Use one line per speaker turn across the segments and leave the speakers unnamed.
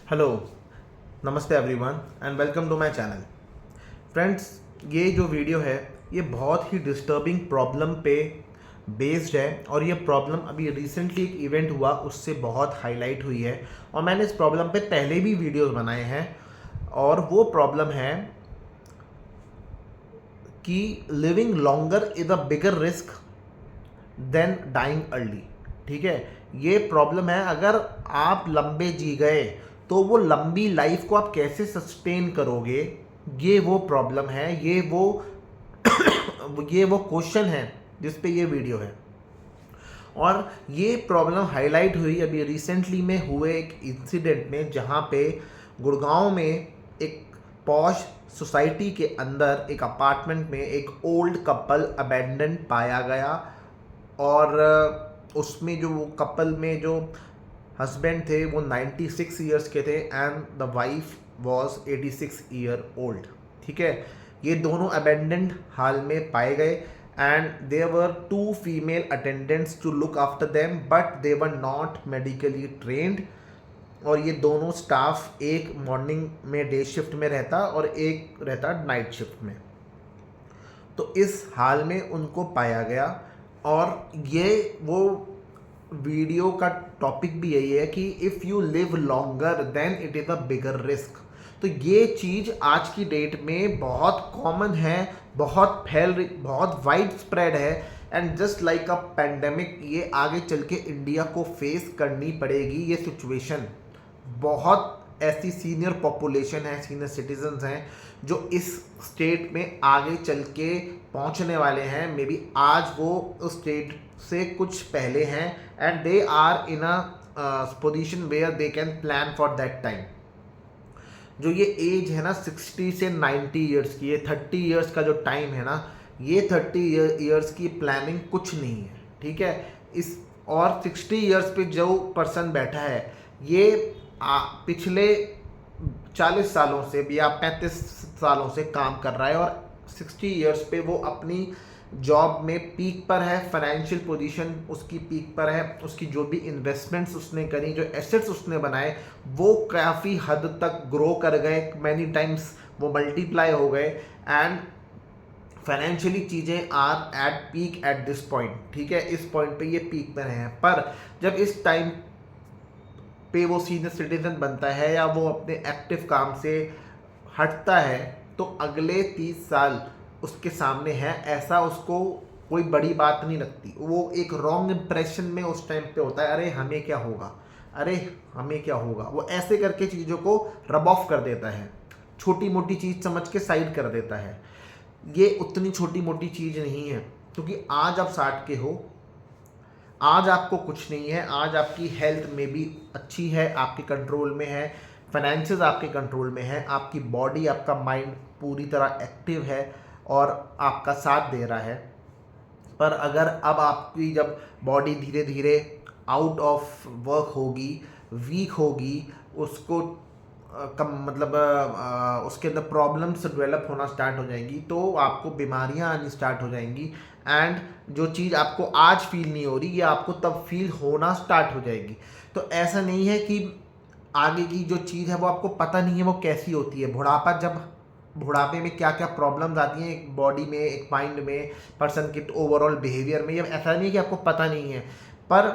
Hello, नमस्ते everyone and welcome to my channel. Friends, ये जो वीडियो है ये बहुत ही डिस्टर्बिंग प्रॉब्लम पे बेस्ड है और ये प्रॉब्लम अभी रिसेंटली एक इवेंट हुआ उससे बहुत हाईलाइट हुई है और मैंने इस प्रॉब्लम पे पहले भी वीडियोस बनाए हैं और वो प्रॉब्लम है कि living longer is a bigger risk than dying early. ठीक है, ये प्रॉब्लम है। अगर आप लंबे जी गए तो वो लंबी लाइफ को आप कैसे सस्टेन करोगे, ये वो प्रॉब्लम है। ये वो क्वेश्चन है जिस पे ये वीडियो है। और ये प्रॉब्लम हाईलाइट हुई अभी रिसेंटली में हुए एक इंसिडेंट में, जहाँ पे गुड़गांव में एक पॉश सोसाइटी के अंदर एक अपार्टमेंट में एक ओल्ड कपल अबैंडन पाया गया और उसमें जो कपल में जो हस्बैंड थे वो 96 ईयर्स के थे and the wife was 86 year old. ठीक है, ये दोनों अबेंडेंड हाल में पाए गए and there were 2 female attendants to look after them but they were not medically trained. और ये दोनों स्टाफ एक मॉर्निंग में डे शिफ्ट में रहता और एक रहता नाइट शिफ्ट में। तो इस हाल में उनको पाया गया और ये वो वीडियो का टॉपिक भी यही है कि if you live longer than it is a bigger risk. तो ये चीज़ आज की डेट में बहुत कॉमन है, बहुत वाइड स्प्रेड है and just like a pandemic ये आगे चल के इंडिया को फेस करनी पड़ेगी। ये सिचुएशन बहुत ऐसी सीनियर पॉपुलेशन है, सीनियर सिटीजन्स हैं जो इस स्टेट में आगे चल के पहुंचने वाले हैं। मे बी आज वो उस स्टेट से कुछ पहले हैं and they are in a position where they can plan for that time. जो ये एज है ना 60 से 90 ईयर्स की, ये 30 ईयर्स का जो टाइम है ना, ये 30 ईयर्स की प्लानिंग कुछ नहीं है। ठीक है, इस और 60 ईयर्स पे जो पर्सन बैठा है ये पिछले 40 सालों से या 35 सालों से काम कर रहा है और 60 ईयर्स पे वो अपनी जॉब में पीक पर है, फाइनेंशियल पोजीशन उसकी पीक पर है। उसकी जो भी इन्वेस्टमेंट्स उसने करी, जो एसेट्स उसने बनाए वो काफ़ी हद तक ग्रो कर गए, मैनी टाइम्स वो मल्टीप्लाई हो गए एंड फाइनेंशियली चीज़ें are at peak at this point. ठीक है, इस पॉइंट पे ये पीक पर हैं। पर जब इस टाइम पे वो सीनियर सिटीजन बनता है या वो अपने एक्टिव काम से हटता है तो अगले 30 साल उसके सामने है, ऐसा उसको कोई बड़ी बात नहीं लगती। वो एक रॉन्ग इम्प्रेशन में उस टाइम पे होता है, अरे हमें क्या होगा, अरे हमें क्या होगा। वो ऐसे करके चीज़ों को रब ऑफ कर देता है, छोटी मोटी चीज़ समझ के साइड कर देता है। ये उतनी छोटी मोटी चीज़ नहीं है, क्योंकि आज आप 60 के हो, आज आपको कुछ नहीं है, आज आपकी हेल्थ में भी अच्छी है, आपके कंट्रोल में है, फाइनेंसेस आपके कंट्रोल में है, आपकी बॉडी, आपका माइंड पूरी तरह एक्टिव है और आपका साथ दे रहा है। पर अगर अब आपकी जब बॉडी धीरे धीरे आउट ऑफ वर्क होगी, वीक होगी, उसको कम मतलब उसके अंदर प्रॉब्लम्स डेवलप होना स्टार्ट हो जाएंगी, तो आपको बीमारियां आनी स्टार्ट हो जाएंगी एंड जो चीज़ आपको आज फील नहीं हो रही ये आपको तब फील होना स्टार्ट हो जाएगी। तो ऐसा नहीं है कि आगे की जो चीज़ है वो आपको पता नहीं है वो कैसी होती है। बुढ़ापे में क्या क्या प्रॉब्लम्स आती हैं एक बॉडी में, एक माइंड में, पर्सन के ओवरऑल बिहेवियर में, ये ऐसा नहीं है कि आपको पता नहीं है। पर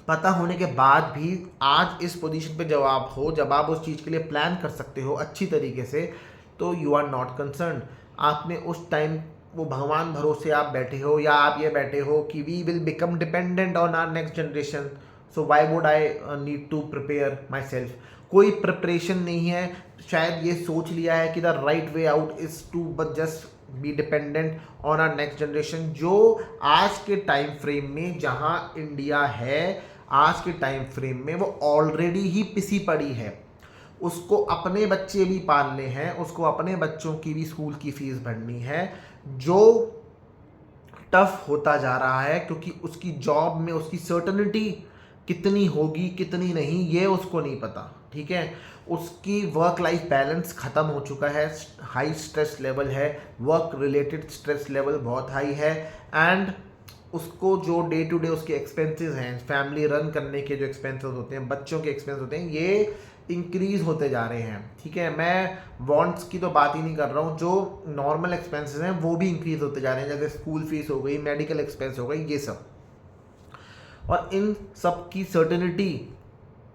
पता होने के बाद भी आज इस पोजीशन पे जब आप हो, जब आप उस चीज़ के लिए प्लान कर सकते हो अच्छी तरीके से, तो यू आर नॉट कंसर्न। आपने उस टाइम वो भगवान भरोसे आप बैठे हो या आप ये बैठे हो कि we will become dependent on our next generation, so why would I need to prepare myself. कोई प्रिपरेशन नहीं है, शायद ये सोच लिया है कि the right way out is to but just be dependent on our next generation. जो आज के टाइम फ्रेम में जहाँ इंडिया है, आज के टाइम फ्रेम में वो ऑलरेडी ही पिसी पड़ी है। उसको अपने बच्चे भी पालने हैं, उसको अपने बच्चों की भी स्कूल की फीस भरनी है, जो टफ होता जा रहा है क्योंकि उसकी जॉब में उसकी सर्टनिटी कितनी होगी कितनी नहीं ये उसको नहीं पता। ठीक है, उसकी वर्क लाइफ बैलेंस ख़त्म हो चुका है, हाई स्ट्रेस लेवल है, वर्क रिलेटेड स्ट्रेस लेवल बहुत हाई है एंड उसको जो डे टू डे उसके एक्सपेंसेस हैं, फैमिली रन करने के जो एक्सपेंसेस होते हैं, बच्चों के एक्सपेंस होते हैं, ये इंक्रीज होते जा रहे हैं। ठीक है, मैं वांट्स की तो बात ही नहीं कर रहा हूँ, जो नॉर्मल एक्सपेंसेस हैं वो भी इंक्रीज होते जा रहे हैं, जैसे स्कूल फीस हो गई, मेडिकल एक्सपेंस हो गई, ये सब। और इन सब की सर्टेनिटी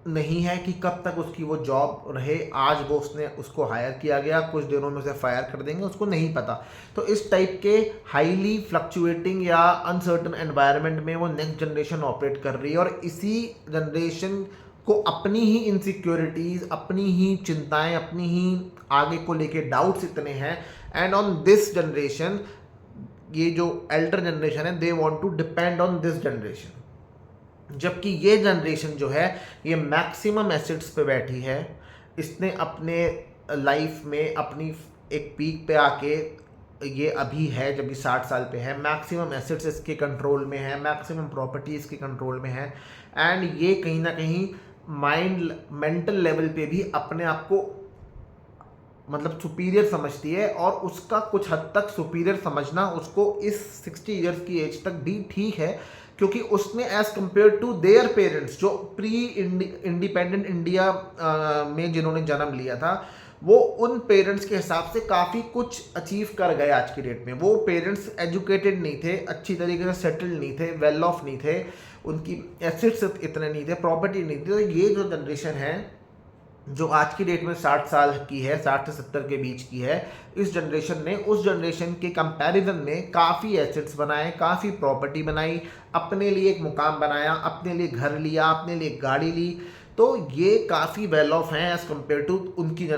नहीं है कि कब तक उसकी वो जॉब रहे। आज वो उसको हायर किया गया, कुछ दिनों में उसे फायर कर देंगे, उसको नहीं पता। तो इस टाइप के हाईली फ्लक्चुएटिंग या अनसर्टन एनवायरनमेंट में वो नेक्स्ट जनरेशन ऑपरेट कर रही है, और इसी जनरेशन को अपनी ही इनसिक्योरिटीज़, अपनी ही चिंताएं, अपनी ही आगे को लेके डाउट्स इतने हैं। एंड ऑन दिस जनरेशन, ये जो एल्डर जनरेशन है, they want to depend on this generation. जबकि ये जनरेशन जो है ये मैक्सिमम एसेट्स पे बैठी है। इसने अपने लाइफ में अपनी एक पीक पे आके, ये अभी है जब ये 60 साल पे है, मैक्सिमम एसेट्स इसके कंट्रोल में है, मैक्सिमम प्रॉपर्टी इसके कंट्रोल में है। एंड ये कहीं ना कहीं मेंटल लेवल पे भी अपने आप को मतलब सुपीरियर समझती है, और उसका कुछ हद तक सुपीरियर समझना उसको इस 60 इयर्स की एज तक भी ठीक है, क्योंकि उसने age compare to their parents जो प्री इंडिपेंडेंट इंडिया में जिन्होंने जन्म लिया था, वो उन पेरेंट्स के हिसाब से काफ़ी कुछ अचीव कर गए आज की डेट में। वो पेरेंट्स एजुकेटेड नहीं थे, अच्छी तरीके से सेटल्ड नहीं थे, वेल ऑफ नहीं थे, उनकी एसेट्स इतने नहीं थे, प्रॉपर्टी नहीं थी। तो ये जो जनरेशन है जो आज की डेट में 60 साल की है, 60 से 70 के बीच की है, इस जनरेशन ने उस जनरेशन के कंपैरिजन में काफ़ी एसेट्स बनाए, काफ़ी प्रॉपर्टी बनाई, अपने लिए एक मुकाम बनाया, अपने लिए घर लिया, अपने लिए गाड़ी ली। तो ये काफ़ी वेल ऑफ हैं एज़ कम्पेयर टू उनकी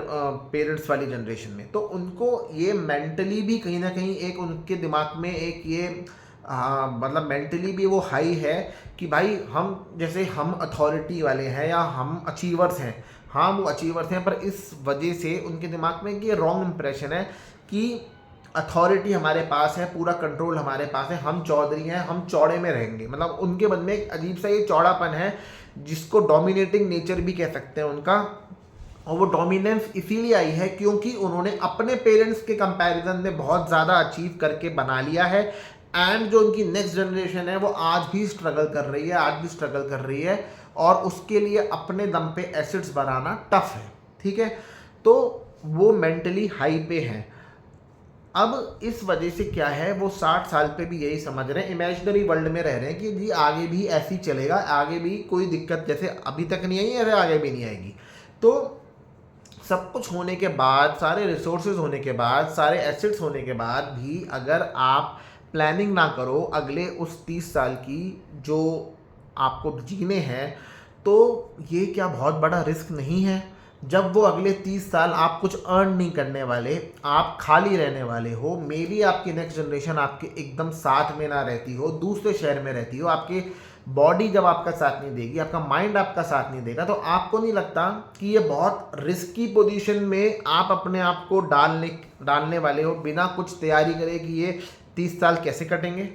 पेरेंट्स वाली जनरेशन में। तो उनको ये मेंटली भी कहीं ना कहीं एक उनके दिमाग में एक ये मतलब मेंटली भी वो हाई है कि भाई हम जैसे हम अथॉरिटी वाले हैं या हम अचीवर्स हैं। हाँ, वो अचीवर्स हैं, पर इस वजह से उनके दिमाग में ये रॉन्ग इम्प्रेशन है कि अथॉरिटी हमारे पास है, पूरा कंट्रोल हमारे पास है, हम चौधरी हैं, हम चौड़े में रहेंगे। मतलब उनके मन में एक अजीब सा ये चौड़ापन है, जिसको डोमिनेटिंग नेचर भी कह सकते हैं उनका। और वो डोमिनेंस इसीलिए आई है क्योंकि उन्होंने अपने पेरेंट्स के कंपैरिजन में बहुत ज़्यादा अचीव करके बना लिया है। एंड जो उनकी नेक्स्ट जनरेशन है वो आज भी स्ट्रगल कर रही है, आज भी स्ट्रगल कर रही है, और उसके लिए अपने दम पे एसेट्स बनाना टफ है। ठीक है, तो वो मेंटली हाई पे हैं। अब इस वजह से क्या है, वो 60 साल पे भी यही समझ रहे हैं, इमेजिनरी वर्ल्ड में रह रहे हैं कि जी आगे भी ऐसी चलेगा, आगे भी कोई दिक्कत जैसे अभी तक नहीं आई ऐसे आगे भी नहीं आएगी। तो सब कुछ होने के बाद, सारे रिसोर्सेज होने के बाद, सारे एसेट्स होने के बाद भी अगर आप प्लानिंग ना करो अगले उस 30 साल की जो आपको जीने हैं, तो ये क्या बहुत बड़ा रिस्क नहीं है? जब वो अगले 30 साल आप कुछ अर्न नहीं करने वाले, आप खाली रहने वाले हो, मे बी आपकी नेक्स्ट जनरेशन आपके एकदम साथ में ना रहती हो, दूसरे शहर में रहती हो, आपके बॉडी जब आपका साथ नहीं देगी, आपका माइंड आपका साथ नहीं देगा, तो आपको नहीं लगता कि ये बहुत रिस्की पोजीशन में आप अपने आप को डालने वाले हो बिना कुछ तैयारी करे कि ये 30 साल कैसे कटेंगे?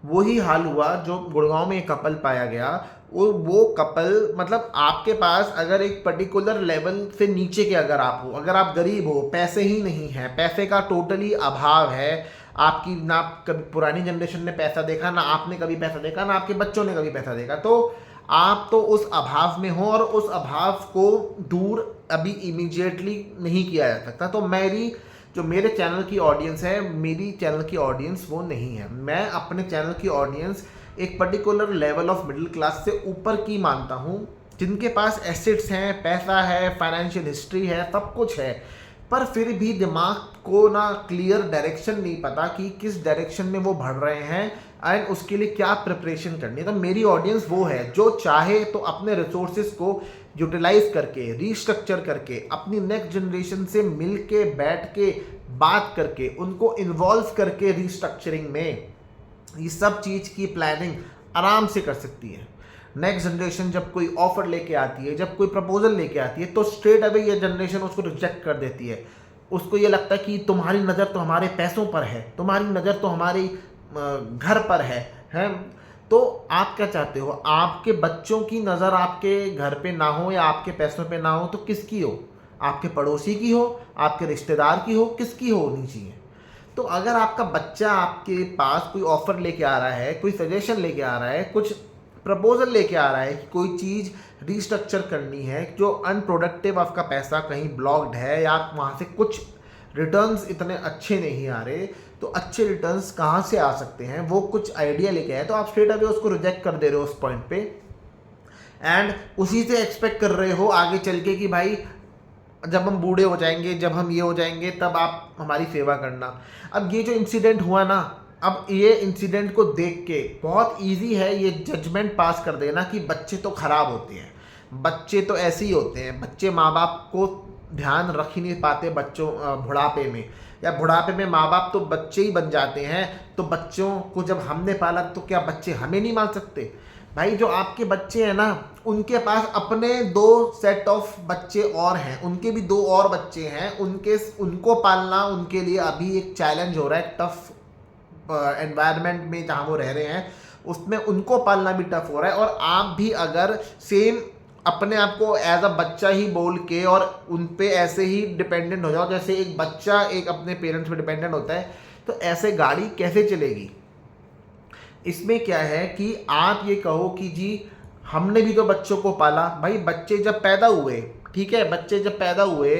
वही हाल हुआ जो गुड़गांव में एक कपल पाया गया। वो कपल मतलब आपके पास अगर एक पर्टिकुलर लेवल से नीचे के अगर आप हो, अगर आप गरीब हो, पैसे ही नहीं है, पैसे का टोटली अभाव है, आपकी ना कभी पुरानी जनरेशन ने पैसा देखा, ना आपने कभी पैसा देखा, ना आपके बच्चों ने कभी पैसा देखा, तो आप तो उस अभाव में हो, और उस अभाव को दूर अभी इमीडिएटली नहीं किया जा सकता। तो मेरे चैनल की ऑडियंस है, मेरी चैनल की ऑडियंस वो नहीं है। मैं अपने चैनल की ऑडियंस एक particular level of middle class से ऊपर की मानता हूँ, जिनके पास एसेट्स हैं, पैसा है, फाइनेंशियल हिस्ट्री है, सब कुछ है, पर फिर भी दिमाग को ना क्लियर डायरेक्शन नहीं पता कि किस डायरेक्शन में वो बढ़ रहे हैं एंड उसके लिए क्या प्रिपरेशन करनी है। तो मेरी ऑडियंस वो है जो चाहे तो अपने रिसोर्सेज को यूटिलाइज करके, रीस्ट्रक्चर करके, अपनी नेक्स्ट जनरेशन से मिल के, बैठ के, बात करके, उनको इन्वॉल्व करके रीस्ट्रक्चरिंग में ये सब चीज़ की प्लानिंग आराम से कर सकती है। नेक्स्ट जनरेशन जब कोई ऑफर लेके आती है, जब कोई प्रपोजल लेके आती है, तो स्ट्रेट अवे ये जनरेशन उसको रिजेक्ट कर देती है। उसको ये लगता है कि तुम्हारी नज़र तो हमारे पैसों पर है, तुम्हारी नज़र तो हमारी घर पर है। तो आप क्या चाहते हो? आपके बच्चों की नज़र आपके घर पे ना हो या आपके पैसों पे ना हो तो किसकी हो? आपके पड़ोसी की हो, आपके रिश्तेदार की हो, किसकी होनी चाहिए? तो अगर आपका बच्चा आपके पास कोई ऑफर लेके आ रहा है, कोई सजेशन लेके आ रहा है, कुछ प्रपोजल लेके आ रहा है कि कोई चीज़ रीस्ट्रक्चर करनी है, जो अनप्रोडक्टिव आपका पैसा कहीं ब्लॉक्ड है या वहाँ से कुछ रिटर्न्स इतने अच्छे नहीं आ रहे, तो अच्छे रिटर्न्स कहाँ से आ सकते हैं, वो कुछ आइडिया लेके आए, तो आप स्ट्रेट अवे उसको रिजेक्ट कर दे रहे हो उस पॉइंट पे, एंड उसी से एक्सपेक्ट कर रहे हो आगे चल के कि भाई जब हम बूढ़े हो जाएंगे, जब हम ये हो जाएंगे, तब आप हमारी सेवा करना। अब ये जो इंसिडेंट हुआ ना, अब ये इंसिडेंट को देख के बहुत इजी है ये जजमेंट पास कर देना कि बच्चे तो ख़राब होते हैं, बच्चे तो ऐसे ही होते हैं, बच्चे माँ बाप को ध्यान रख ही नहीं पाते बच्चों बुढ़ापे में, या बुढ़ापे में माँ बाप तो बच्चे ही बन जाते हैं, तो बच्चों को जब हमने पाला तो क्या बच्चे हमें नहीं मान सकते? भाई जो आपके बच्चे हैं ना, उनके पास अपने 2 सेट ऑफ बच्चे और हैं, उनके भी 2 और बच्चे हैं, उनको पालना उनके लिए अभी एक चैलेंज हो रहा है, टफ एनवायरनमेंट में जहाँ वो रह रहे हैं उसमें उनको पालना भी टफ हो रहा है। और आप भी अगर सेम अपने आप को एज अ बच्चा ही बोल के और उन पे ऐसे ही डिपेंडेंट हो जाओ जैसे एक बच्चा एक अपने पेरेंट्स पे डिपेंडेंट होता है, तो ऐसे गाड़ी कैसे चलेगी? इसमें क्या है कि आप ये कहो कि जी हमने भी तो बच्चों को पाला। भाई बच्चे जब पैदा हुए, ठीक है, बच्चे जब पैदा हुए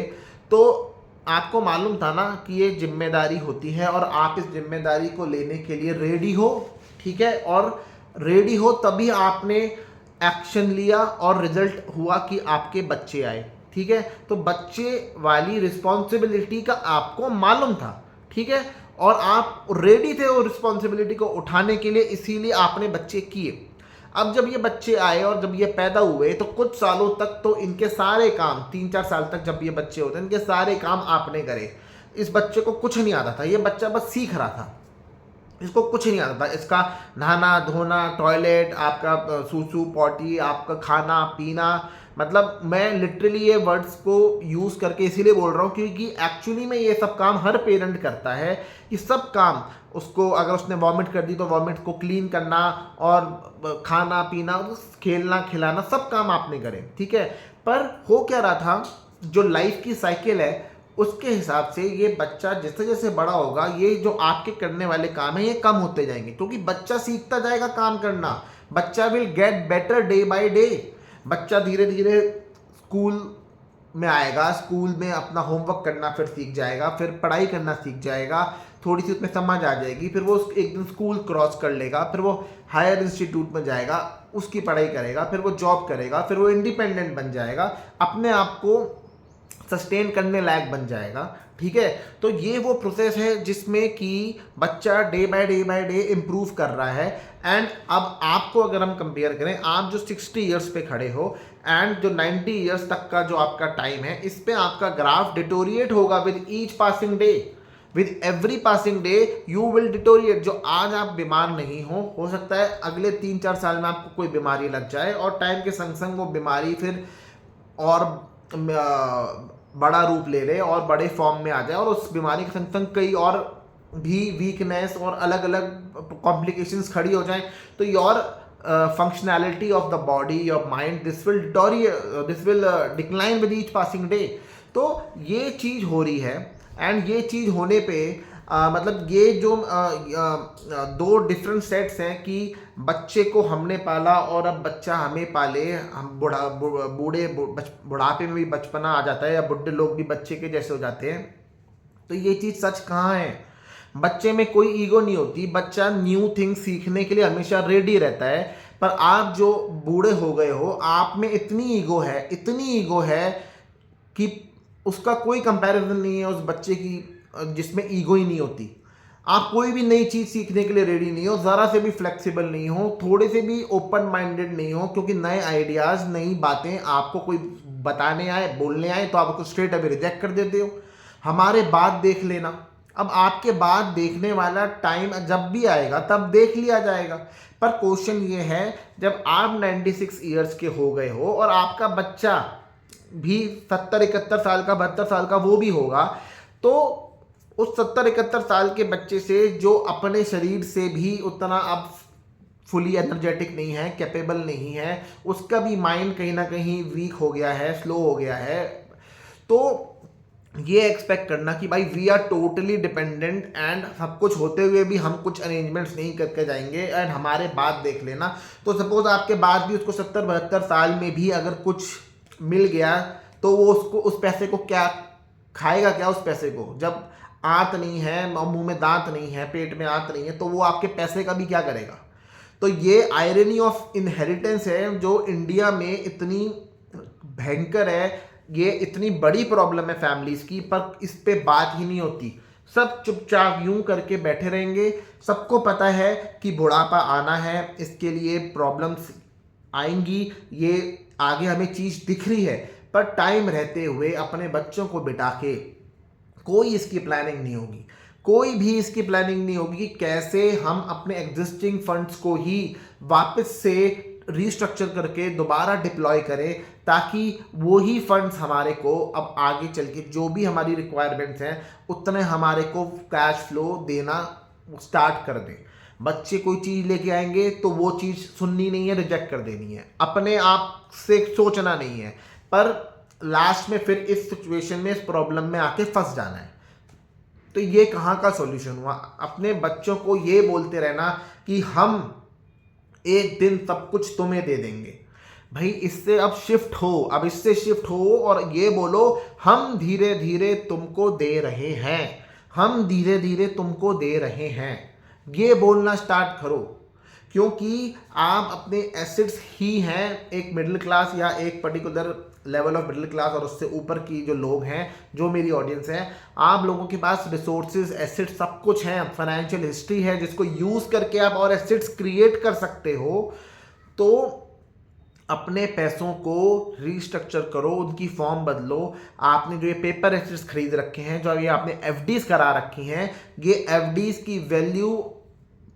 तो आपको मालूम था ना कि ये जिम्मेदारी होती है और आप इस जिम्मेदारी को लेने के लिए रेडी हो, ठीक है, और रेडी हो तभी आपने एक्शन लिया और रिजल्ट हुआ कि आपके बच्चे आए, ठीक है। तो बच्चे वाली रिस्पॉन्सिबिलिटी का आपको मालूम था, ठीक है, और आप रेडी थे वो रिस्पॉन्सिबिलिटी को उठाने के लिए, इसीलिए आपने बच्चे किए। अब जब ये बच्चे आए और जब ये पैदा हुए तो कुछ सालों तक तो इनके सारे काम, 3-4 साल तक जब ये बच्चे होते हैं इनके सारे काम आपने करे। इस बच्चे को कुछ नहीं आता था, ये बच्चा बस सीख रहा था, इसको कुछ नहीं आता था, इसका नहाना धोना, टॉयलेट, आपका सूसू पॉटी, आपका खाना पीना, मतलब मैं लिटरली ये वर्ड्स को यूज़ करके इसीलिए बोल रहा हूँ क्योंकि एक्चुअली में ये सब काम हर पेरेंट करता है कि सब काम उसको, अगर उसने वॉमिट कर दी तो वॉमिट को क्लीन करना और खाना पीना, खेलना खिलाना, सब काम आपने करे, ठीक है। पर हो क्या रहा था, जो लाइफ की साइकिल है उसके हिसाब से ये बच्चा जैसे जैसे बड़ा होगा, ये जो आपके करने वाले काम है ये कम होते जाएंगे, क्योंकि बच्चा सीखता जाएगा काम करना। बच्चा will get better day by day. बच्चा धीरे धीरे स्कूल में आएगा, स्कूल में अपना होमवर्क करना फिर सीख जाएगा, फिर पढ़ाई करना सीख जाएगा, थोड़ी सी उसमें समझ आ जाएगी, फिर वो एक दिन स्कूल क्रॉस कर लेगा, फिर वो हायर इंस्टीट्यूट में जाएगा, उसकी पढ़ाई करेगा, फिर वो जॉब करेगा, फिर वो इंडिपेंडेंट बन जाएगा, अपने आप को सस्टेन करने लायक बन जाएगा, ठीक है। तो ये वो प्रोसेस है जिसमें कि बच्चा डे बाय डे इम्प्रूव कर रहा है। एंड अब आपको अगर हम कंपेयर करें, आप जो 60 ईयर्स पे खड़े हो एंड जो 90 ईयर्स तक का जो आपका टाइम है, इस पे आपका ग्राफ डिटोरिएट होगा with each passing day. With every passing day you will deteriorate. जो आज आप बीमार नहीं हो सकता है अगले 3-4 साल में आपको कोई बीमारी लग जाए और टाइम के संग संग वो बीमारी फिर और बड़ा रूप ले ले और बड़े फॉर्म में आ जाए, और उस बीमारी के संग संग कई और भी वीकनेस और अलग अलग कॉम्प्लिकेशंस खड़ी हो जाएं, तो your functionality of the body, your mind, this will decline with each passing day. तो ये चीज़ हो रही है, एंड ये चीज़ होने पे मतलब ये जो 2 डिफरेंट सेट्स हैं कि बच्चे को हमने पाला और अब बच्चा हमें पाले, हम बुढ़ापे में भी बचपना आ जाता है या बुढ़े लोग भी बच्चे के जैसे हो जाते हैं। तो ये चीज़ सच कहाँ है? बच्चे में कोई ईगो नहीं होती, बच्चा न्यू थिंग्स सीखने के लिए हमेशा रेडी रहता है। पर आप जो बूढ़े हो गए हो, आप में इतनी ईगो है कि उसका कोई कंपैरिजन नहीं है उस बच्चे की जिसमें ईगो ही नहीं होती। आप कोई भी नई चीज़ सीखने के लिए रेडी नहीं हो, ज़रा से भी फ्लेक्सिबल नहीं हो, थोड़े से भी ओपन माइंडेड नहीं हो, क्योंकि नए आइडियाज़, नई बातें आपको कोई बताने आए, बोलने आए तो आप उसको स्ट्रेट अवे रिजेक्ट कर देते हो। हमारे बाद देख लेना। अब आपके बाद देखने वाला टाइम जब भी आएगा तब देख लिया जाएगा। पर क्वेश्चन ये है, जब आप 96 ईयर्स के हो गए हो और आपका बच्चा भी 70-71 साल का, 72 साल का वो भी होगा, तो उस 70-71 साल के बच्चे से जो अपने शरीर से भी उतना अब फुली एनर्जेटिक नहीं है, कैपेबल नहीं है, उसका भी माइंड कहीं ना कहीं वीक हो गया है, स्लो हो गया है, तो ये एक्सपेक्ट करना कि भाई we are totally dependent and सब कुछ होते हुए भी हम कुछ अरेंजमेंट्स नहीं करके जाएंगे एंड हमारे बाद देख लेना। तो सपोज आपके बाद भी उसको 70-72 साल में भी अगर कुछ मिल गया तो वो उसको उस पैसे को क्या खाएगा, क्या उस पैसे को? जब आंत नहीं है, मुंह में दांत नहीं है, पेट में आंत नहीं है, तो वो आपके पैसे का भी क्या करेगा? तो ये आयरनी ऑफ इनहेरिटेंस है जो इंडिया में इतनी भयंकर है। ये इतनी बड़ी प्रॉब्लम है फैमिलीज की, पर इस पे बात ही नहीं होती। सब चुपचाप यूं करके बैठे रहेंगे। सबको पता है कि बुढ़ापा आना है, इसके लिए प्रॉब्लम्स आएंगी, ये आगे हमें चीज दिख रही है, पर टाइम रहते हुए अपने बच्चों को बिठा के कोई इसकी प्लानिंग नहीं होगी। कोई भी इसकी प्लानिंग नहीं होगी कि कैसे हम अपने एग्जिस्टिंग फंड्स को ही वापस से रीस्ट्रक्चर करके दोबारा डिप्लॉय करें, ताकि वो ही फंड्स हमारे को अब आगे चल के जो भी हमारी रिक्वायरमेंट्स हैं उतने हमारे को कैश फ्लो देना स्टार्ट कर दें। बच्चे कोई चीज़ लेके आएंगे तो वो चीज़ सुननी नहीं है, रिजेक्ट कर देनी है, अपने आप से सोचना नहीं है, पर लास्ट में फिर इस सिचुएशन में, इस प्रॉब्लम में आके फंस जाना है। तो ये कहाँ का सॉल्यूशन हुआ? अपने बच्चों को ये बोलते रहना कि हम एक दिन सब कुछ तुम्हें दे देंगे। भाई इससे अब शिफ्ट हो, अब इससे शिफ्ट हो और ये बोलो हम धीरे धीरे तुमको दे रहे हैं, हम धीरे धीरे तुमको दे रहे हैं, ये बोलना स्टार्ट करो। क्योंकि आप अपने एसेट्स ही हैं, एक मिडिल क्लास या एक particular level of middle class और उससे ऊपर की जो लोग हैं, जो मेरी ऑडियंस है, आप लोगों के पास रिसोर्सेज, एसेट्स सब कुछ हैं, फाइनेंशियल हिस्ट्री है जिसको यूज़ करके आप और एसेट्स क्रिएट कर सकते हो। तो अपने पैसों को रीस्ट्रक्चर करो, उनकी फॉर्म बदलो। आपने जो ये पेपर एसेट्स खरीद रखे हैं, जो ये आपने एफडीज करा रखी हैं, ये एफडीज की वैल्यू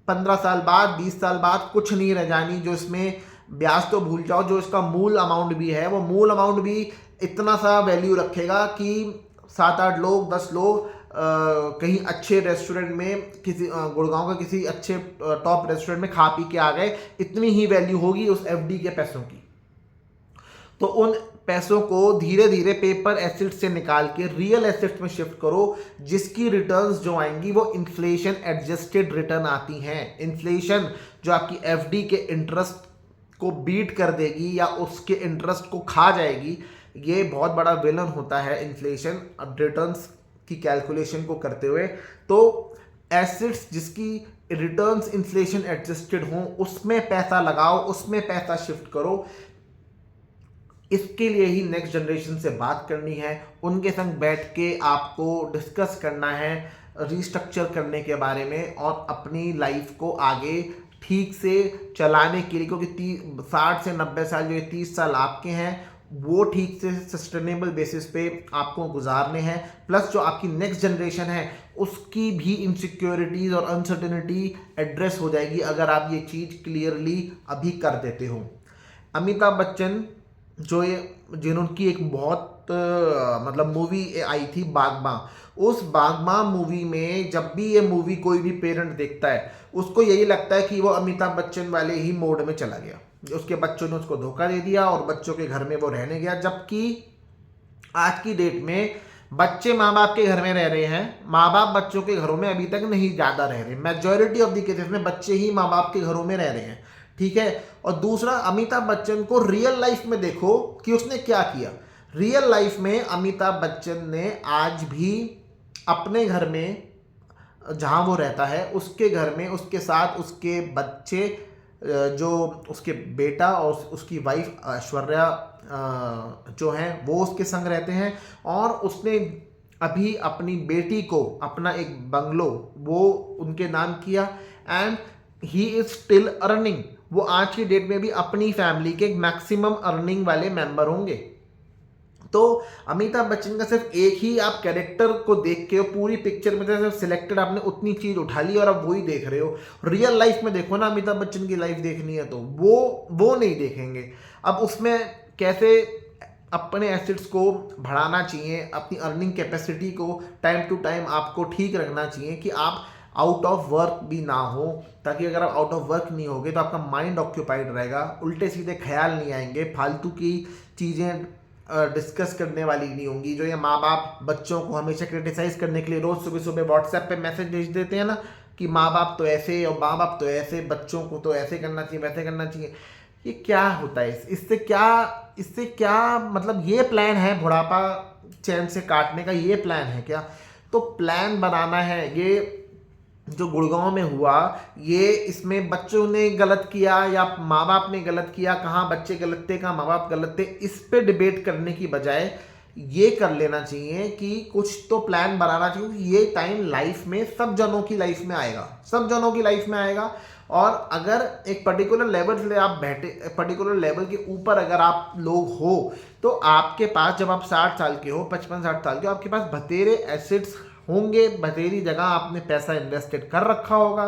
15 साल बाद, 20 साल बाद कुछ नहीं रह जानी। जो इसमें ब्याज तो भूल जाओ, जो इसका मूल अमाउंट भी है, वो मूल अमाउंट भी इतना सा वैल्यू रखेगा कि 7-8 लोग, 10 लोग कहीं अच्छे रेस्टोरेंट में, किसी गुड़गांव का किसी अच्छे टॉप रेस्टोरेंट में खा पी के आ गए, इतनी ही वैल्यू होगी उस एफडी के पैसों की। तो उन पैसों को धीरे धीरे पेपर एसेट्स से निकाल के रियल एसेट्स में शिफ्ट करो, जिसकी रिटर्न्स जो आएंगी वो इन्फ्लेशन एडजस्टेड रिटर्न आती हैं। इन्फ्लेशन जो आपकी एफडी के इंटरेस्ट को बीट कर देगी या उसके इंटरेस्ट को खा जाएगी, ये बहुत बड़ा विलन होता है इन्फ्लेशन रिटर्न्स की कैलकुलेशन को करते हुए। तो एसेट्स जिसकी रिटर्न्स इन्फ्लेशन एडजस्टेड हों, उसमें पैसा लगाओ, उसमें पैसा शिफ्ट करो। इसके लिए ही नेक्स्ट जनरेशन से बात करनी है, उनके संग बैठ के आपको डिस्कस करना है रीस्ट्रक्चर करने के बारे में और अपनी लाइफ को आगे ठीक से चलाने के लिए। क्योंकि 60 से 90 साल, जो ये 30 साल आपके हैं, वो ठीक से सस्टेनेबल बेसिस पे आपको गुजारने हैं। प्लस जो आपकी नेक्स्ट जनरेशन है उसकी भी इनसिक्योरिटीज़ और अनसर्टेनिटी एड्रेस हो जाएगी अगर आप ये चीज़ क्लियरली अभी कर देते हो। अमिताभ बच्चन जो ये जिन्होंने एक बहुत मतलब मूवी आई थी बागबान, उस बागबान मूवी में जब भी ये मूवी कोई भी पेरेंट देखता है उसको यही लगता है कि वो अमिताभ बच्चन वाले ही मोड में चला गया, उसके बच्चों ने उसको धोखा दे दिया और बच्चों के घर में वो रहने गया। जबकि आज की डेट में बच्चे माँ बाप के घर में रह रहे हैं, माँ बाप बच्चों के घरों में अभी तक नहीं ज़्यादा रह रहे। मेजॉरिटी ऑफ द केसेस में बच्चे ही माँ बाप के घरों में रह रहे हैं, ठीक है। और दूसरा, अमिताभ बच्चन को रियल लाइफ में देखो कि उसने क्या किया। रियल लाइफ में अमिताभ बच्चन ने आज भी अपने घर में जहाँ वो रहता है उसके घर में उसके साथ उसके बच्चे, जो उसके बेटा और उसकी वाइफ ऐश्वर्या जो हैं वो उसके संग रहते हैं। और उसने अभी अपनी बेटी को अपना एक बंगलो वो उनके नाम किया and he is still earning. वो आज की डेट में भी अपनी फैमिली के मैक्सिमम अर्निंग वाले मेंबर होंगे। तो अमिताभ बच्चन का सिर्फ एक ही आप कैरेक्टर को देख के पूरी पिक्चर में सिर्फ सिलेक्टेड आपने उतनी चीज़ उठा ली और अब वही देख रहे हो। रियल लाइफ में देखो ना, अमिताभ बच्चन की लाइफ देखनी है तो वो नहीं देखेंगे। अब उसमें कैसे अपने एसेट्स को बढ़ाना चाहिए, अपनी अर्निंग कैपेसिटी को टाइम टू टाइम आपको ठीक रखना चाहिए कि आप आउट ऑफ वर्क भी ना हो, ताकि अगर आप आउट ऑफ वर्क नहीं होगे तो आपका माइंड ऑक्यूपाइड रहेगा, उल्टे सीधे ख्याल नहीं आएंगे, फालतू की चीज़ें डिस्कस करने वाली नहीं होंगी। जो ये माँ बाप बच्चों को हमेशा क्रिटिसाइज करने के लिए रोज़ सुबह सुबह व्हाट्सएप पे मैसेज भेज देते हैं ना कि माँ बाप तो ऐसे और माँ बाप तो ऐसे, बच्चों को तो ऐसे करना चाहिए वैसे करना चाहिए। ये क्या होता है? इससे क्या मतलब ये प्लान है बुढ़ापा चैन से काटने का? ये प्लान है क्या? तो प्लान बनाना है। ये जो गुड़गांव में हुआ, ये इसमें बच्चों ने गलत किया या माँ बाप ने गलत किया, कहाँ बच्चे गलत थे कहाँ माँ बाप गलत थे, इस पे डिबेट करने की बजाय ये कर लेना चाहिए कि कुछ तो प्लान बनाना चाहिए कि ये टाइम लाइफ में सब जनों की लाइफ में आएगा, सब जनों की लाइफ में आएगा। और अगर एक पर्टिकुलर लेवल से आप बैठे, पर्टिकुलर लेवल के ऊपर अगर आप लोग हो, तो आपके पास जब आप 60 साल के हो, 55-60 साल के हो, आपके पास बतेरे एसेट्स होंगे, बतेरी जगह आपने पैसा इन्वेस्टेड कर रखा होगा।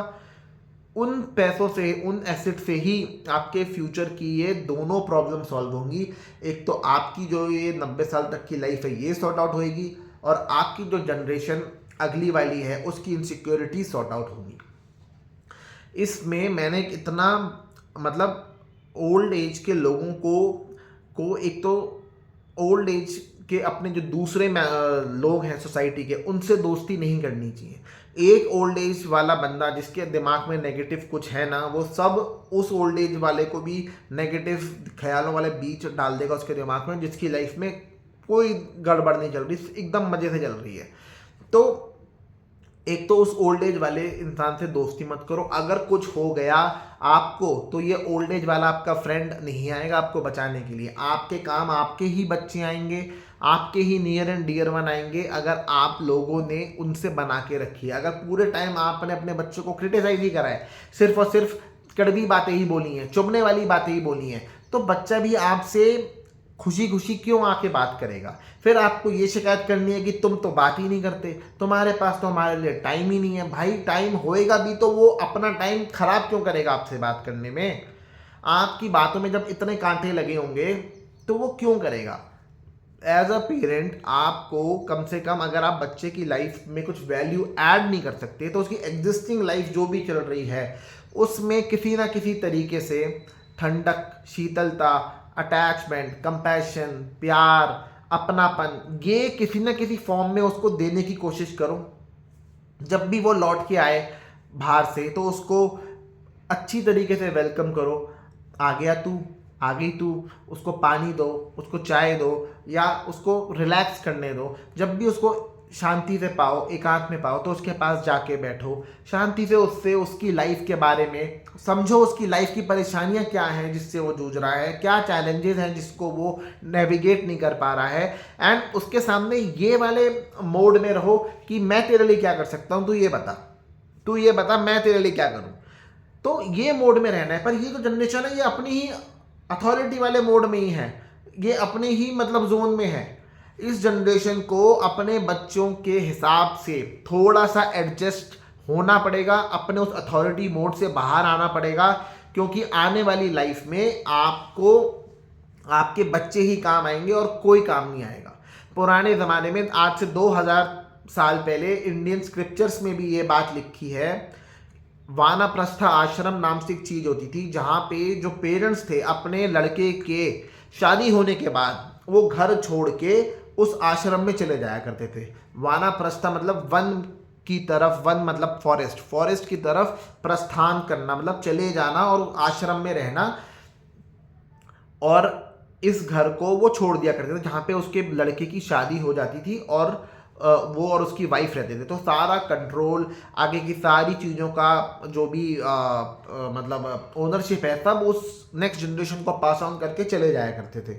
उन पैसों से, उन एसेट से ही आपके फ्यूचर की ये दोनों प्रॉब्लम सॉल्व होंगी। एक तो आपकी जो ये 90 साल तक की लाइफ है ये सॉर्ट आउट होएगी, और आपकी जो जनरेशन अगली वाली है उसकी इनसिक्योरिटी सॉर्ट आउट होगी। इसमें मैंने इतना मतलब ओल्ड एज के लोगों को एक तो ओल्ड एज के अपने जो दूसरे लोग हैं सोसाइटी के, उनसे दोस्ती नहीं करनी चाहिए। एक ओल्ड एज वाला बंदा जिसके दिमाग में नेगेटिव कुछ है ना, वो सब उस ओल्ड एज वाले को भी नेगेटिव ख्यालों वाले बीच डाल देगा उसके दिमाग में, जिसकी लाइफ में कोई गड़बड़ नहीं चल रही, एकदम मज़े से चल रही है। तो एक तो उस ओल्ड एज वाले इंसान से दोस्ती मत करो। अगर कुछ हो गया आपको, तो ये ओल्ड एज वाला आपका फ्रेंड नहीं आएगा आपको बचाने के लिए। आपके काम आपके ही बच्चे आएंगे, आपके ही नियर एंड डियर वन आएंगे, अगर आप लोगों ने उनसे बना के रखी है। अगर पूरे टाइम आपने अपने बच्चों को क्रिटिसाइज ही करा है, सिर्फ और सिर्फ कड़वी बातें ही बोली हैं, चुभने वाली बातें ही बोली हैं, तो बच्चा भी आपसे खुशी खुशी क्यों आके बात करेगा? फिर आपको ये शिकायत करनी है कि तुम तो बात ही नहीं करते, तुम्हारे पास तो हमारे लिए टाइम ही नहीं है। भाई टाइम होएगा भी तो वो अपना टाइम खराब क्यों करेगा आपसे बात करने में? आपकी बातों में जब इतने कांटे लगे होंगे तो वो क्यों करेगा? एज अ पेरेंट आपको कम से कम, अगर आप बच्चे की लाइफ में कुछ वैल्यू ऐड नहीं कर सकते, तो उसकी एग्जिस्टिंग लाइफ जो भी चल रही है उसमें किसी ना किसी तरीके से ठंडक, शीतलता, अटैचमेंट, कंपैशन, प्यार, अपनापन, ये किसी ना किसी फॉर्म में उसको देने की कोशिश करो। जब भी वो लौट के आए बाहर से, तो उसको अच्छी तरीके से वेलकम करो। आ गया तू, आ गई तू, उसको पानी दो, उसको चाय दो, या उसको रिलैक्स करने दो। जब भी उसको शांति से पाओ, एकांत में पाओ, तो उसके पास जाके बैठो, शांति से उससे उसकी लाइफ के बारे में समझो, उसकी लाइफ की परेशानियां क्या हैं जिससे वो जूझ रहा है, क्या चैलेंजेस हैं जिसको वो नेविगेट नहीं कर पा रहा है, एंड उसके सामने ये वाले मोड में रहो कि मैं तेरे लिए क्या कर सकता हूँ, तू ये बता मैं तेरे लिए क्या करूँ। तो ये मोड में रहना है। पर ये जो जनरेशन है ये अपनी ही अथॉरिटी वाले मोड में ही है, ये अपने ही मतलब जोन में है। इस जनरेशन को अपने बच्चों के हिसाब से थोड़ा सा एडजस्ट होना पड़ेगा, अपने उस अथॉरिटी मोड से बाहर आना पड़ेगा, क्योंकि आने वाली लाइफ में आपको आपके बच्चे ही काम आएंगे और कोई काम नहीं आएगा। पुराने ज़माने में, आज से 2000 साल पहले इंडियन स्क्रिप्चर्स में भी ये बात लिखी है, वानप्रस्थ आश्रम नाम से एक चीज़ होती थी, जहाँ पे जो पेरेंट्स थे अपने लड़के के शादी होने के बाद वो घर छोड़ के उस आश्रम में चले जाया करते थे। वानप्रस्थ मतलब वन की तरफ, वन मतलब फॉरेस्ट, फॉरेस्ट की तरफ प्रस्थान करना मतलब चले जाना और आश्रम में रहना। और इस घर को वो छोड़ दिया करते थे जहाँ पे उसके लड़के की शादी हो जाती थी, और वो और उसकी वाइफ रहते थे। तो सारा कंट्रोल, आगे की सारी चीज़ों का जो भी मतलब ओनरशिप है, सब उस नेक्स्ट जनरेशन को पास ऑन करके चले जाया करते थे।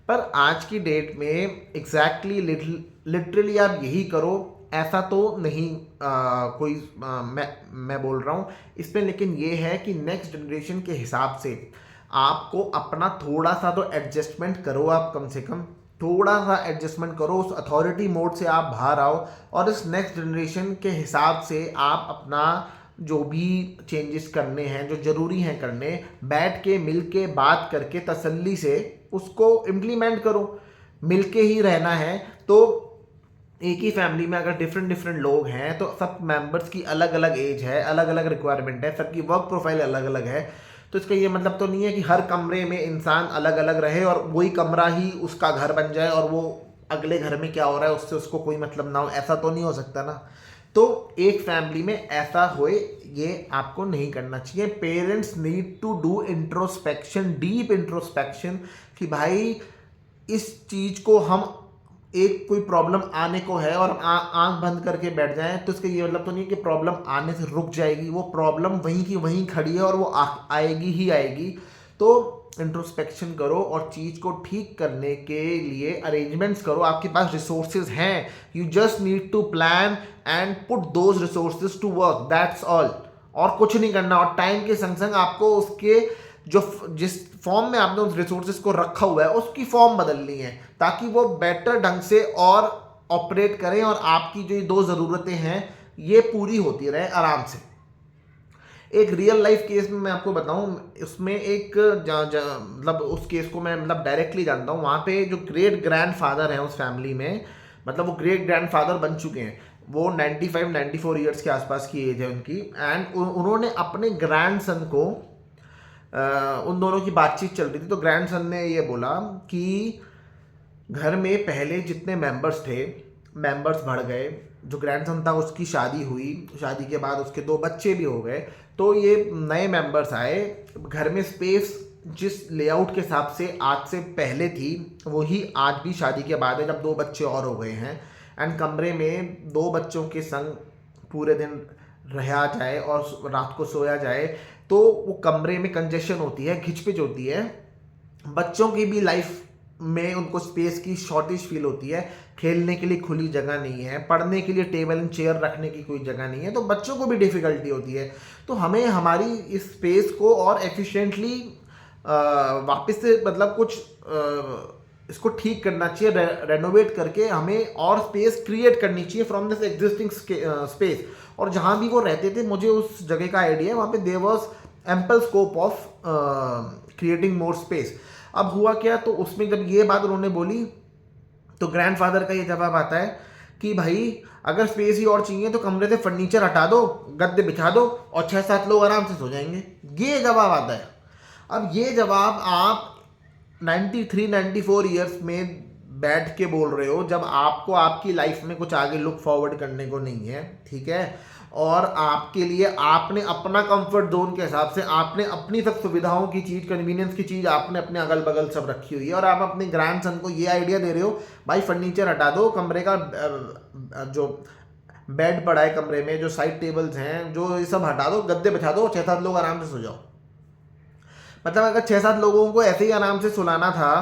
पर आज की डेट में एग्जैक्टली लिटरली आप यही करो, ऐसा तो नहीं कोई मैं बोल रहा हूँ इसमें। लेकिन ये है कि नेक्स्ट जनरेशन के हिसाब से आपको अपना थोड़ा सा तो एडजस्टमेंट करो, आप कम से कम थोड़ा सा एडजस्टमेंट करो, उस अथॉरिटी मोड से आप बाहर आओ, और इस नेक्स्ट जनरेशन के हिसाब से आप अपना जो भी चेंजेस करने हैं, जो ज़रूरी हैं करने, बैठ के मिल के बात करके तसल्ली से उसको इम्प्लीमेंट करो। मिल के ही रहना है तो एक ही फैमिली में अगर डिफरेंट लोग हैं तो सब मेंबर्स की अलग अलग एज है, अलग अलग रिक्वायरमेंट है, सबकी वर्क प्रोफाइल अलग अलग है। तो इसका ये मतलब तो नहीं है कि हर कमरे में इंसान अलग अलग रहे और वही कमरा ही उसका घर बन जाए और वो अगले घर में क्या हो रहा है उससे उसको कोई मतलब ना हो, ऐसा तो नहीं हो सकता ना। तो एक फैमिली में ऐसा होए ये आपको नहीं करना चाहिए। Parents need to do introspection, deep introspection, कि भाई इस चीज को हम एक कोई प्रॉब्लम आने को है और आंख बंद करके बैठ जाएं तो इसका ये मतलब तो नहीं कि प्रॉब्लम आने से रुक जाएगी, वो प्रॉब्लम वहीं की वहीं खड़ी है और वो आएगी ही आएगी। तो इंट्रोस्पेक्शन करो और चीज़ को ठीक करने के लिए अरेंजमेंट्स करो। आपके पास रिसोर्सेज हैं, you just need to plan and put those resources to work, that's all. और कुछ नहीं करना, और टाइम के संग संग आपको उसके जो जिस फॉर्म में आपने उस रिसोर्सेज को रखा हुआ है उसकी फॉर्म बदलनी है ताकि वो बेटर ढंग से और ऑपरेट करें और आपकी जो ये दो ज़रूरतें हैं ये पूरी होती रहे आराम से। एक रियल लाइफ केस में मैं आपको बताऊं, उसमें एक मतलब उस केस को मैं मतलब डायरेक्टली जानता हूं। वहाँ पे जो ग्रेट ग्रैंड फादर हैं उस फैमिली में, मतलब वो ग्रेट ग्रैंड फादर बन चुके हैं, वो 95-94 ईयर्स के आसपास की एज है उनकी। एंड उन्होंने अपने ग्रैंड सन को उन दोनों की बातचीत चल रही थी तो ग्रैंड सन ने ये बोला कि घर में पहले जितने मेंबर्स थे, मेंबर्स बढ़ गए। जो ग्रैंड सन था उसकी शादी हुई, शादी के बाद उसके 2 बच्चे भी हो गए, तो ये नए मेंबर्स आए। घर में स्पेस जिस लेआउट के हिसाब से आज से पहले थी वही आज भी शादी के बाद है जब 2 बच्चे और हो गए हैं। एंड कमरे में 2 बच्चों के संग पूरे दिन रहा जाए और रात को सोया जाए तो वो कमरे में कंजेशन होती है, घिचपिच होती है। बच्चों की भी लाइफ में उनको स्पेस की शॉर्टेज फील होती है, खेलने के लिए खुली जगह नहीं है, पढ़ने के लिए टेबल एंड चेयर रखने की कोई जगह नहीं है, तो बच्चों को भी डिफ़िकल्टी होती है। तो हमें हमारी इस स्पेस को और एफिशिएंटली वापस से मतलब कुछ इसको ठीक करना चाहिए, रेनोवेट करके हमें और स्पेस क्रिएट करनी चाहिए फ्रॉम दिस एग्जिस्टिंग स्पेस। और जहाँ भी वो रहते थे मुझे उस जगह का आइडिया है, वहाँ पे there was ample scope of creating more space. अब हुआ क्या, तो उसमें जब ये बात उन्होंने बोली तो ग्रैंडफादर का ये जवाब आता है कि भाई अगर स्पेस ही और चाहिए तो कमरे से फर्नीचर हटा दो, गद्दे बिछा दो और 6-7 लोग आराम से सो जाएंगे। ये जवाब आता है। अब ये जवाब आप 93-94 ईयर्स में बैठ के बोल रहे हो जब आपको आपकी लाइफ में कुछ आगे लुक फॉरवर्ड करने को नहीं है, ठीक है, और आपके लिए आपने अपना कंफर्ट जोन के हिसाब से आपने अपनी सब सुविधाओं की चीज़, कन्वीनियंस की चीज़ आपने अपने अगल बगल सब रखी हुई है और आप अपने ग्रैंड सन को ये आइडिया दे रहे हो भाई फर्नीचर हटा दो, कमरे का जो बेड पड़ा है कमरे में, जो साइड टेबल्स हैं, जो ये सब हटा दो, गद्दे बिछा दो, 6-7 लोग आराम से सो जाओ। मतलब अगर 6-7 लोगों को ऐसे ही आराम से सुलाना था,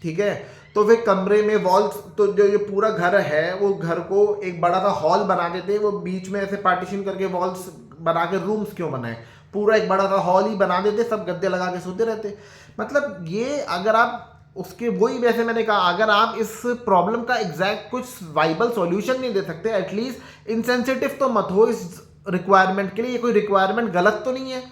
ठीक है, तो फिर कमरे में वॉल्स, तो जो ये पूरा घर है वो घर को एक बड़ा सा हॉल बना देते, वो बीच में ऐसे पार्टीशन करके वॉल्स बना के रूम्स क्यों बनाए, पूरा एक बड़ा सा हॉल ही बना देते, सब गद्दे लगा के सोते रहते। मतलब ये अगर आप उसके वही, वैसे मैंने कहा अगर आप इस प्रॉब्लम का एग्जैक्ट कुछ वाइबल सॉल्यूशन नहीं दे सकते, एटलीस्ट इनसेंसिटिव तो मत हो इस रिक्वायरमेंट के लिए। ये कोई रिक्वायरमेंट गलत तो नहीं है।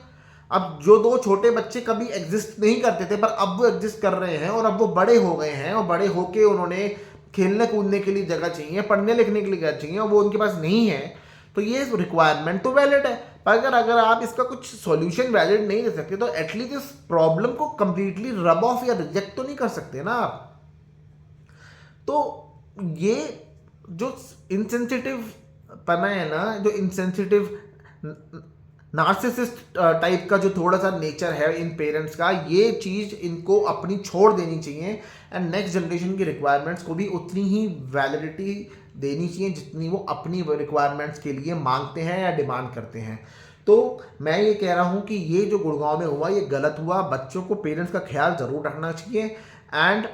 अब जो 2 छोटे बच्चे कभी एग्जिस्ट नहीं करते थे पर अब वो एग्जिस्ट कर रहे हैं और अब वो बड़े हो गए हैं और बड़े होके उन्होंने खेलने कूदने के लिए जगह चाहिए, पढ़ने लिखने के लिए जगह चाहिए और वो उनके पास नहीं है, तो ये रिक्वायरमेंट तो वैलिड है। पर अगर आप इसका कुछ सॉल्यूशन वैलिड नहीं दे सकते तो एटलीस्ट इस प्रॉब्लम को कंप्लीटली रब ऑफ या रिजेक्ट तो नहीं कर सकते ना आप। तो ये जो इनसेंसिटिव पना है ना, जो इनसेंसिटिव नार्सिसिस्ट टाइप का जो थोड़ा सा नेचर है इन पेरेंट्स का, ये चीज़ इनको अपनी छोड़ देनी चाहिए एंड नेक्स्ट जनरेशन की रिक्वायरमेंट्स को भी उतनी ही वैलिडिटी देनी चाहिए जितनी वो अपनी रिक्वायरमेंट्स के लिए मांगते हैं या डिमांड करते हैं। तो मैं ये कह रहा हूँ कि ये जो गुड़गांव में हुआ ये गलत हुआ। बच्चों को पेरेंट्स का ख्याल ज़रूर रखना चाहिए and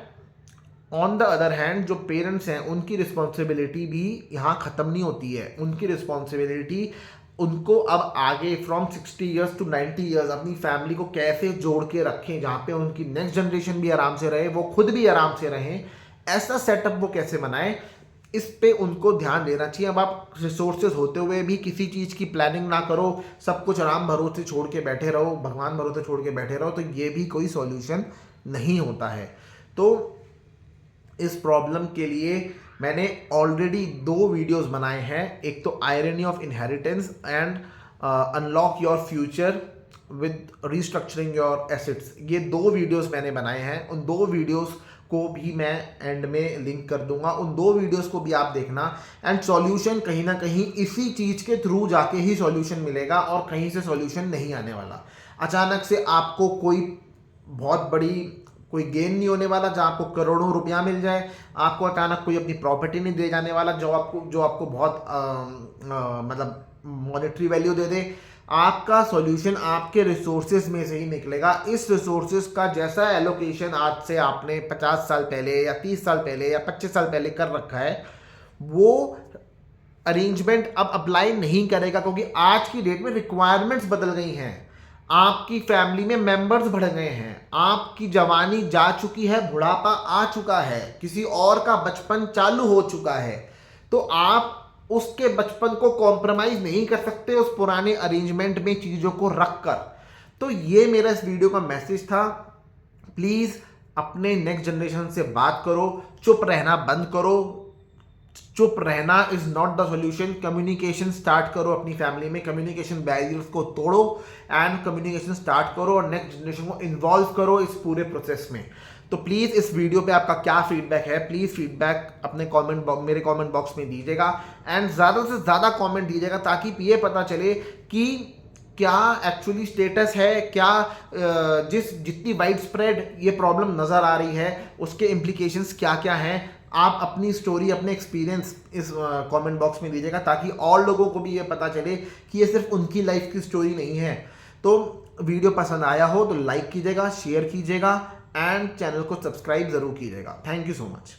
on the other hand जो पेरेंट्स हैं उनकी रिस्पॉन्सिबिलिटी भी यहाँ ख़त्म नहीं होती है। उनकी रिस्पॉन्सिबिलिटी उनको अब आगे फ्रॉम 60 ईयर्स टू 90 ईयर्स अपनी फैमिली को कैसे जोड़ के रखें जहाँ पे उनकी नेक्स्ट जनरेशन भी आराम से रहे, वो खुद भी आराम से रहें, ऐसा सेटअप वो कैसे बनाएं, इस पे उनको ध्यान देना चाहिए। अब आप रिसोर्सेज होते हुए भी किसी चीज़ की प्लानिंग ना करो, सब कुछ आराम भरोसे छोड़ के बैठे रहो, भगवान भरोसे छोड़ के बैठे रहो, तो ये भी कोई सॉल्यूशन नहीं होता है। तो इस प्रॉब्लम के लिए मैंने ऑलरेडी 2 वीडियोस बनाए हैं, एक तो irony of inheritance and unlock your future with restructuring your assets, ये 2 वीडियोस मैंने बनाए हैं। उन 2 वीडियोस को भी मैं एंड में लिंक कर दूंगा, उन 2 वीडियोस को भी आप देखना। एंड सॉल्यूशन कहीं ना कहीं इसी चीज़ के थ्रू जाके ही सॉल्यूशन मिलेगा और कहीं से सॉल्यूशन नहीं आने वाला। अचानक से आपको कोई बहुत बड़ी कोई गेन नहीं होने वाला जहाँ आपको करोड़ों रुपया मिल जाए, आपको अचानक कोई अपनी प्रॉपर्टी नहीं दे जाने वाला जो आपको बहुत मतलब मॉनेटरी वैल्यू दे दे। आपका सॉल्यूशन आपके रिसोर्सेज में से ही निकलेगा। इस रिसोर्सेज का जैसा एलोकेशन आज से आपने 50 साल पहले या 30 साल पहले या 25 साल पहले कर रखा है, वो अरेंजमेंट अब अप्लाई नहीं करेगा, क्योंकि आज की डेट में रिक्वायरमेंट्स बदल गई हैं, आपकी फैमिली में मेंबर्स बढ़ गए हैं, आपकी जवानी जा चुकी है, बुढ़ापा आ चुका है, किसी और का बचपन चालू हो चुका है, तो आप उसके बचपन को कॉम्प्रोमाइज नहीं कर सकते उस पुराने अरेंजमेंट में चीज़ों को रखकर। तो ये मेरा इस वीडियो का मैसेज था। प्लीज़ अपने नेक्स्ट जनरेशन से बात करो, चुप रहना बंद करो। चुप रहना is not the solution. Communication start करो अपनी फैमिली में, कम्युनिकेशन बैरियर्स को तोड़ो एंड कम्युनिकेशन स्टार्ट करो और नेक्स्ट जनरेशन को इन्वॉल्व करो इस पूरे प्रोसेस में। तो प्लीज़ इस वीडियो पे आपका क्या फीडबैक है, प्लीज़ फीडबैक अपने मेरे कमेंट बॉक्स में दीजिएगा एंड ज़्यादा से ज़्यादा कमेंट दीजिएगा, ताकि ये पता चले कि क्या एक्चुअली स्टेटस है, क्या जितनी वाइड स्प्रेड ये प्रॉब्लम नज़र आ रही है उसके इम्प्लीकेशंस क्या क्या हैं। आप अपनी स्टोरी, अपने एक्सपीरियंस इस कमेंट बॉक्स में दीजिएगा, ताकि और लोगों को भी ये पता चले कि ये सिर्फ उनकी लाइफ की स्टोरी नहीं है। तो वीडियो पसंद आया हो तो लाइक कीजिएगा, शेयर कीजिएगा एंड चैनल को सब्सक्राइब ज़रूर कीजिएगा। Thank you so much.